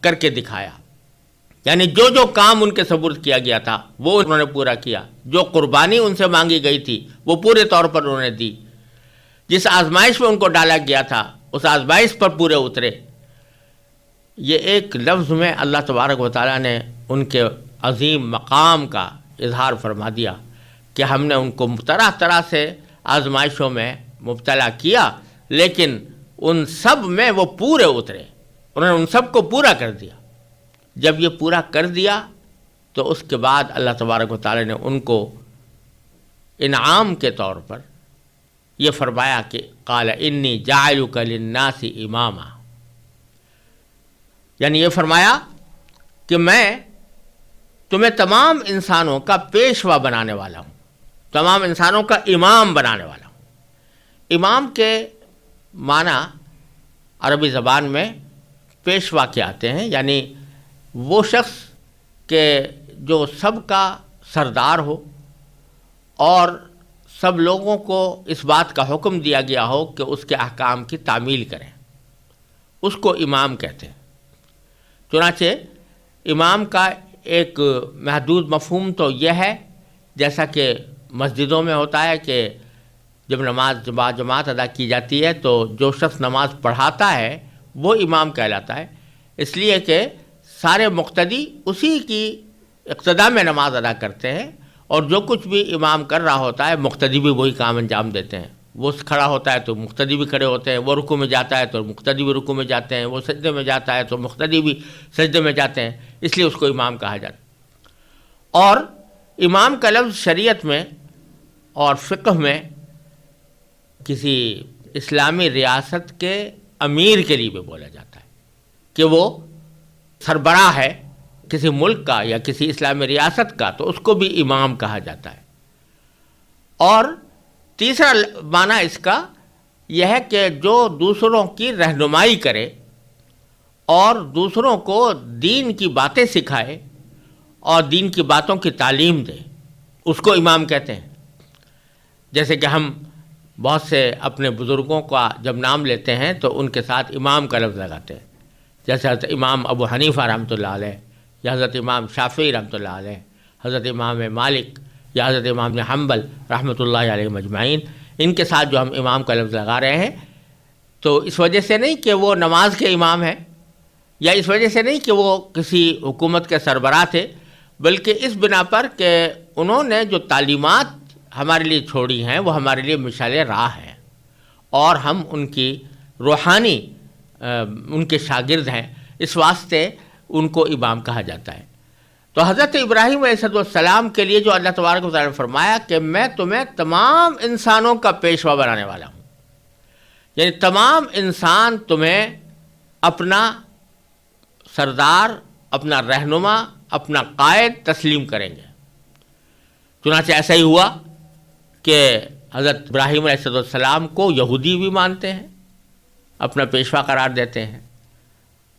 کر کے دکھایا، یعنی جو جو کام ان کے سپرد کیا گیا تھا وہ انہوں نے پورا کیا، جو قربانی ان سے مانگی گئی تھی وہ پورے طور پر انہوں نے دی، جس آزمائش میں ان کو ڈالا گیا تھا اس آزمائش پر پورے اترے۔ یہ ایک لفظ میں اللہ تبارک و تعالیٰ نے ان کے عظیم مقام کا اظہار فرما دیا کہ ہم نے ان کو طرح طرح سے آزمائشوں میں مبتلا کیا، لیکن ان سب میں وہ پورے اترے، انہوں نے ان سب کو پورا کر دیا۔ جب یہ پورا کر دیا تو اس کے بعد اللہ تبارک و تعالیٰ نے ان کو انعام کے طور پر یہ فرمایا کہ قال انی جاعلک للناس اماما، یعنی یہ فرمایا کہ میں تمہیں تمام انسانوں کا پیشوا بنانے والا ہوں، تمام انسانوں کا امام بنانے والا ہوں۔ امام کے معنی عربی زبان میں پیشوا کے آتے ہیں، یعنی وہ شخص کہ جو سب کا سردار ہو اور سب لوگوں کو اس بات کا حکم دیا گیا ہو کہ اس کے احکام کی تعمیل کریں، اس کو امام کہتے ہیں۔ چنانچہ امام کا ایک محدود مفہوم تو یہ ہے، جیسا کہ مسجدوں میں ہوتا ہے کہ جب نماز جماعت ادا کی جاتی ہے تو جو شخص نماز پڑھاتا ہے وہ امام کہلاتا ہے، اس لیے کہ سارے مقتدی اسی کی اقتداء میں نماز ادا کرتے ہیں، اور جو کچھ بھی امام کر رہا ہوتا ہے مقتدی بھی وہی کام انجام دیتے ہیں۔ وہ کھڑا ہوتا ہے تو مقتدی بھی کھڑے ہوتے ہیں، وہ رکوع میں جاتا ہے تو مقتدی بھی رکوع میں جاتے ہیں، وہ سجدے میں جاتا ہے تو مقتدی بھی سجدے میں جاتے ہیں، اس لیے اس کو امام کہا جاتا ہے۔ اور امام کا لفظ شریعت میں اور فقہ میں کسی اسلامی ریاست کے امیر کے لیے بھی بولا جاتا ہے کہ وہ سربراہ ہے کسی ملک کا یا کسی اسلامی ریاست کا، تو اس کو بھی امام کہا جاتا ہے۔ اور تیسرا معنی اس کا یہ ہے کہ جو دوسروں کی رہنمائی کرے اور دوسروں کو دین کی باتیں سکھائے اور دین کی باتوں کی تعلیم دے، اس کو امام کہتے ہیں۔ جیسے کہ ہم بہت سے اپنے بزرگوں کا جب نام لیتے ہیں تو ان کے ساتھ امام کا لفظ لگاتے ہیں، جیسے حضرت امام ابو حنیفہ رحمۃ اللہ علیہ، یا حضرت امام شافعی رحمۃ اللہ علیہ، حضرت امام مالک یا حضرت امام بن حنبل رحمۃ اللہ علیہ مجمعین، ان کے ساتھ جو ہم امام کا لفظ لگا رہے ہیں، تو اس وجہ سے نہیں کہ وہ نماز کے امام ہیں، یا اس وجہ سے نہیں کہ وہ کسی حکومت کے سربراہ تھے، بلکہ اس بنا پر کہ انہوں نے جو تعلیمات ہمارے لیے چھوڑی ہیں وہ ہمارے لیے مشعل راہ ہیں، اور ہم ان کی روحانی ان کے شاگرد ہیں، اس واسطے ان کو امام کہا جاتا ہے۔ تو حضرت ابراہیم علیہ السلام کے لیے جو اللہ تبارک و تعالیٰ نے فرمایا کہ میں تمہیں تمام انسانوں کا پیشوا بنانے والا ہوں، یعنی تمام انسان تمہیں اپنا سردار، اپنا رہنما، اپنا قائد تسلیم کریں گے۔ چنانچہ ایسا ہی ہوا کہ حضرت ابراہیم علیہ السلام کو یہودی بھی مانتے ہیں، اپنا پیشوا قرار دیتے ہیں،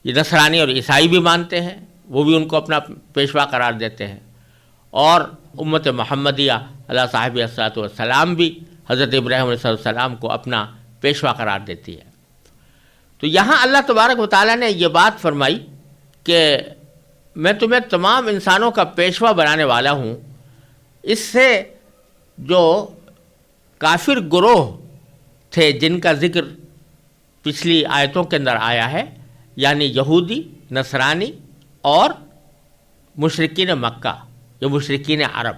یہ نصرانی اور عیسائی بھی مانتے ہیں، وہ بھی ان کو اپنا پیشوا قرار دیتے ہیں، اور امت محمدیہ علیہ صاحب الصلاۃ والسلام بھی حضرت ابراہیم علیہ السلام کو اپنا پیشوا قرار دیتی ہے۔ تو یہاں اللہ تبارک و تعالیٰ نے یہ بات فرمائی کہ میں تمہیں تمام انسانوں کا پیشوا بنانے والا ہوں، اس سے جو کافر گروہ تھے جن کا ذکر پچھلی آیتوں کے اندر آیا ہے، یعنی یہودی، نصرانی اور مشرکین مکہ یا مشرکین عرب،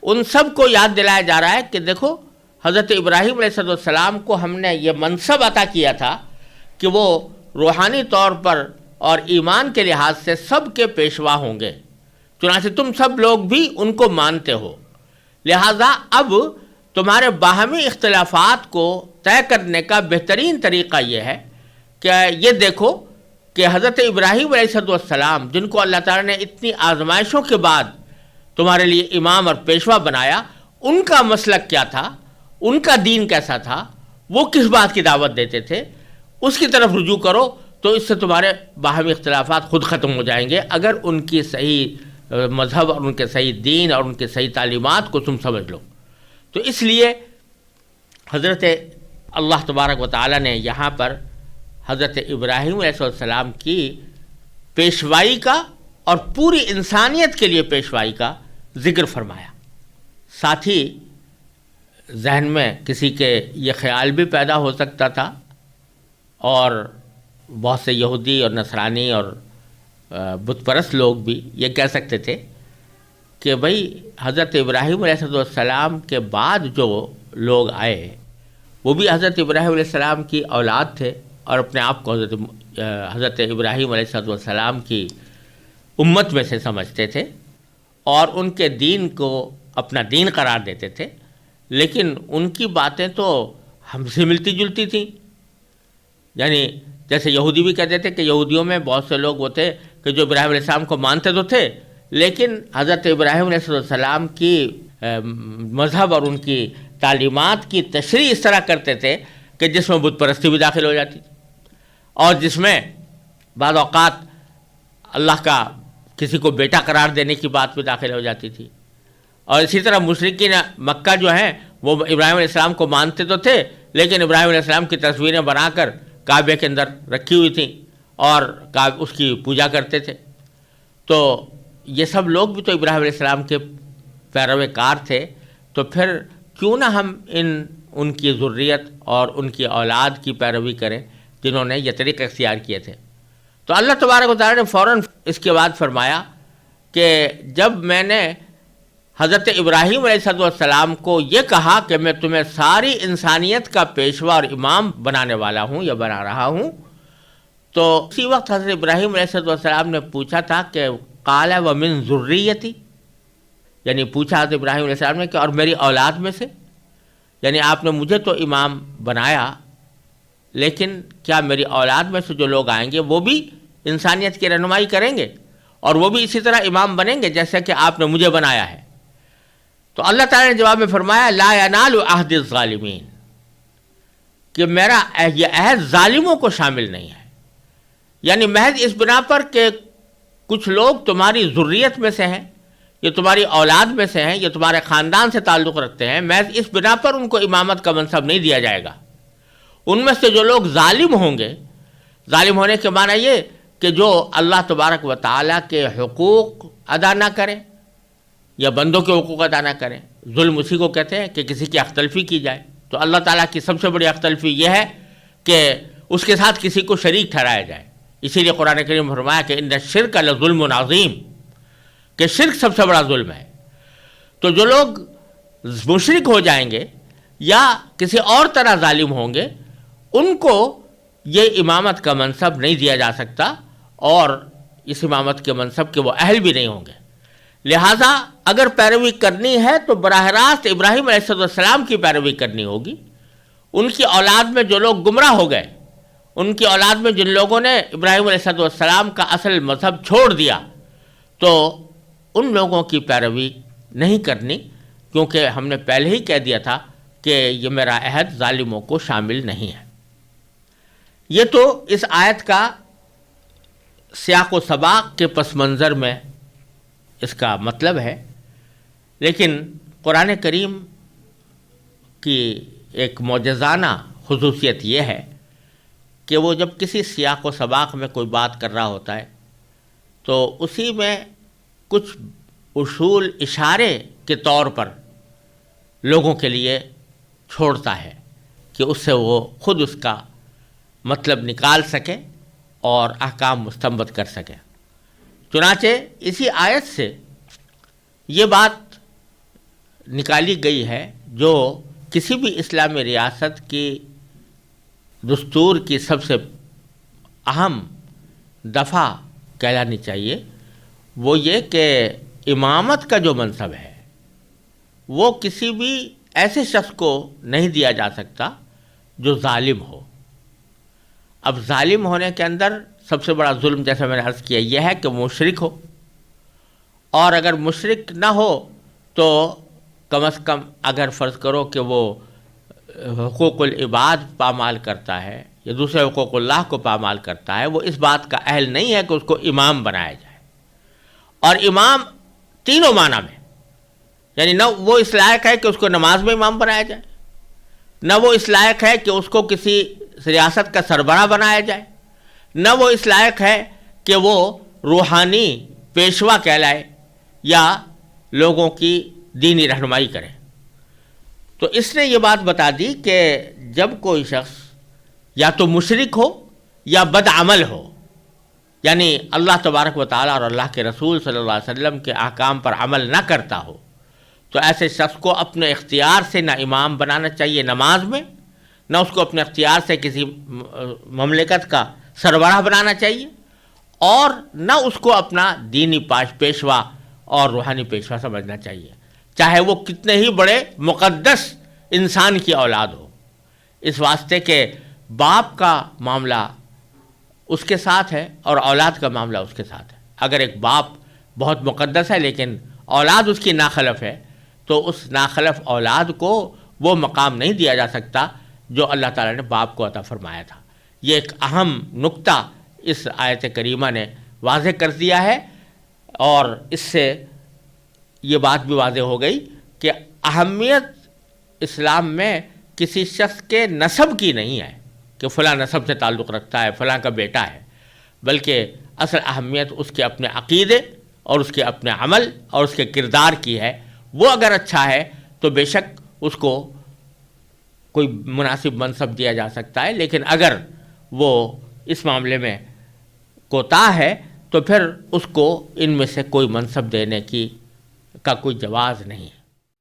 ان سب کو یاد دلایا جا رہا ہے کہ دیکھو حضرت ابراہیم علیہ السلام کو ہم نے یہ منصب عطا کیا تھا کہ وہ روحانی طور پر اور ایمان کے لحاظ سے سب کے پیشوا ہوں گے، چنانچہ تم سب لوگ بھی ان کو مانتے ہو، لہذا اب تمہارے باہمی اختلافات کو طے کرنے کا بہترین طریقہ یہ ہے کہ یہ دیکھو کہ حضرت ابراہیم علیہ السلام جن کو اللہ تعالیٰ نے اتنی آزمائشوں کے بعد تمہارے لیے امام اور پیشوا بنایا، ان کا مسلک کیا تھا، ان کا دین کیسا تھا، وہ کس بات کی دعوت دیتے تھے، اس کی طرف رجوع کرو تو اس سے تمہارے باہمی اختلافات خود ختم ہو جائیں گے، اگر ان کی صحیح مذہب اور ان کے صحیح دین اور ان کے صحیح تعلیمات کو تم سمجھ لو۔ تو اس لیے حضرت اللہ تبارک و تعالیٰ نے یہاں پر حضرت ابراہیم علیہ السلام کی پیشوائی کا اور پوری انسانیت کے لیے پیشوائی کا ذکر فرمایا۔ ساتھ ہی ذہن میں کسی کے یہ خیال بھی پیدا ہو سکتا تھا، اور بہت سے یہودی اور نصرانی اور بت پرست لوگ بھی یہ کہہ سکتے تھے کہ بھئی حضرت ابراہیم علیہ السلام کے بعد جو لوگ آئے وہ بھی حضرت ابراہیم علیہ السلام کی اولاد تھے، اور اپنے آپ کو حضرت ابراہیم علیہ السلام کی امت میں سے سمجھتے تھے، اور ان کے دین کو اپنا دین قرار دیتے تھے، لیکن ان کی باتیں تو ہم سے ملتی جلتی تھیں۔ یعنی جیسے یہودی بھی کہتے تھے کہ یہودیوں میں بہت سے لوگ وہ تھے کہ جو ابراہیم علیہ السلام کو مانتے تو تھے، لیکن حضرت ابراہیم علیہ السلام کی مذہب اور ان کی تعلیمات کی تشریح اس طرح کرتے تھے کہ جس میں بت پرستی بھی داخل ہو جاتی تھی، اور جس میں بعض اوقات اللہ کا کسی کو بیٹا قرار دینے کی بات بھی داخل ہو جاتی تھی۔ اور اسی طرح مشرکین مکہ جو ہیں وہ ابراہیم علیہ السلام کو مانتے تو تھے، لیکن ابراہیم علیہ السلام کی تصویریں بنا کر کعبے کے اندر رکھی ہوئی تھیں اور اس کی پوجا کرتے تھے۔ تو یہ سب لوگ بھی تو ابراہیم علیہ السلام کے پیروے کار تھے، تو پھر کیوں نہ ہم ان کی ذریت اور ان کی اولاد کی پیروی کریں جنہوں نے یہ طریقہ اختیار کیے تھے۔ تو اللہ تبارک و تعالیٰ نے فوراً اس کے بعد فرمایا کہ جب میں نے حضرت ابراہیم علیہ السلام کو یہ کہا کہ میں تمہیں ساری انسانیت کا پیشوا اور امام بنانے والا ہوں یا بنا رہا ہوں، تو اسی وقت حضرت ابراہیم علیہ السلام نے پوچھا تھا کہ قال ومن ذریتی، یعنی پوچھا حضرت ابراہیم علیہ السلام نے کہ اور میری اولاد میں سے، یعنی آپ نے مجھے تو امام بنایا، لیکن کیا میری اولاد میں سے جو لوگ آئیں گے وہ بھی انسانیت کی رہنمائی کریں گے اور وہ بھی اسی طرح امام بنیں گے جیسا کہ آپ نے مجھے بنایا ہے؟ تو اللہ تعالیٰ نے جواب میں فرمایا لا ینال عہد الظالمین، کہ میرا یہ عہد ظالموں کو شامل نہیں ہے، یعنی محض اس بنا پر کہ کچھ لوگ تمہاری ذریت میں سے ہیں، یہ تمہاری اولاد میں سے ہیں، یہ تمہارے خاندان سے تعلق رکھتے ہیں، محض اس بنا پر ان کو امامت کا منصب نہیں دیا جائے گا۔ ان میں سے جو لوگ ظالم ہوں گے، ظالم ہونے کے معنی یہ کہ جو اللہ تبارک و تعالیٰ کے حقوق ادا نہ کریں یا بندوں کے حقوق ادا نہ کریں، ظلم اسی کو کہتے ہیں کہ کسی کی حق تلفی کی جائے۔ تو اللہ تعالیٰ کی سب سے بڑی حق تلفی یہ ہے کہ اس کے ساتھ کسی کو شریک ٹھہرایا جائے. اسی لیے قرآن کریم میں فرمایا کہ ان الشرک لظلم عظیم، کہ شرک سب سے بڑا ظلم ہے. تو جو لوگ مشرک ہو جائیں گے یا کسی اور طرح ظالم ہوں گے، ان کو یہ امامت کا منصب نہیں دیا جا سکتا، اور اس امامت کے منصب کے وہ اہل بھی نہیں ہوں گے. لہٰذا اگر پیروی کرنی ہے تو براہ راست ابراہیم علیہ السلام کی پیروی کرنی ہوگی. ان کی اولاد میں جو لوگ گمراہ ہو گئے، ان کی اولاد میں جن لوگوں نے ابراہیم علیہ السلام کا اصل مذہب چھوڑ دیا، تو ان لوگوں کی پیروی نہیں کرنی، کیونکہ ہم نے پہلے ہی کہہ دیا تھا کہ یہ میرا عہد ظالموں کو شامل نہیں ہے. یہ تو اس آیت کا سیاق و سباق کے پس منظر میں اس کا مطلب ہے. لیکن قرآن کریم کی ایک معجزانہ خصوصیت یہ ہے کہ وہ جب کسی سیاق و سباق میں کوئی بات کر رہا ہوتا ہے تو اسی میں کچھ اصول اشارے کے طور پر لوگوں کے لیے چھوڑتا ہے کہ اس سے وہ خود اس کا مطلب نکال سکے اور احکام مستنبط کر سکے. چنانچہ اسی آیت سے یہ بات نکالی گئی ہے جو کسی بھی اسلامی ریاست کی دستور کی سب سے اہم دفعہ کہلانی چاہیے. وہ یہ کہ امامت کا جو منصب ہے وہ کسی بھی ایسے شخص کو نہیں دیا جا سکتا جو ظالم ہو. اب ظالم ہونے کے اندر سب سے بڑا ظلم، جیسا میں نے عرض کیا، یہ ہے کہ مشرک ہو، اور اگر مشرک نہ ہو تو کم از کم اگر فرض کرو کہ وہ حقوق العباد پامال کرتا ہے یا دوسرے حقوق اللہ کو پامال کرتا ہے، وہ اس بات کا اہل نہیں ہے کہ اس کو امام بنایا جائے. اور امام تینوں معنی میں، یعنی نہ وہ اس لائق ہے کہ اس کو نماز میں امام بنایا جائے، نہ وہ اس لائق ہے کہ اس کو کسی ریاست کا سربراہ بنایا جائے، نہ وہ اس لائق ہے کہ وہ روحانی پیشوا کہلائے یا لوگوں کی دینی رہنمائی کرے. تو اس نے یہ بات بتا دی کہ جب کوئی شخص یا تو مشرک ہو یا بدعمل ہو، یعنی اللہ تبارک و تعالیٰ اور اللہ کے رسول صلی اللہ علیہ وسلم کے احکام پر عمل نہ کرتا ہو، تو ایسے شخص کو اپنے اختیار سے نہ امام بنانا چاہیے نماز میں، نہ اس کو اپنے اختیار سے کسی مملکت کا سربراہ بنانا چاہیے، اور نہ اس کو اپنا دینی پیشوا اور روحانی پیشوا سمجھنا چاہیے، چاہے وہ کتنے ہی بڑے مقدس انسان کی اولاد ہو. اس واسطے کہ باپ کا معاملہ اس کے ساتھ ہے اور اولاد کا معاملہ اس کے ساتھ ہے. اگر ایک باپ بہت مقدس ہے لیکن اولاد اس کی ناخلف ہے، تو اس ناخلف اولاد کو وہ مقام نہیں دیا جا سکتا جو اللہ تعالیٰ نے باپ کو عطا فرمایا تھا. یہ ایک اہم نقطہ اس آیت کریمہ نے واضح کر دیا ہے، اور اس سے یہ بات بھی واضح ہو گئی کہ اہمیت اسلام میں کسی شخص کے نسب کی نہیں ہے کہ فلاں نسب سے تعلق رکھتا ہے، فلاں کا بیٹا ہے، بلکہ اصل اہمیت اس کے اپنے عقیدے اور اس کے اپنے عمل اور اس کے کردار کی ہے. وہ اگر اچھا ہے تو بے شک اس کو کوئی مناسب منصب دیا جا سکتا ہے، لیکن اگر وہ اس معاملے میں کوتاہ ہے تو پھر اس کو ان میں سے کوئی منصب دینے کا کوئی جواز نہیں ہے.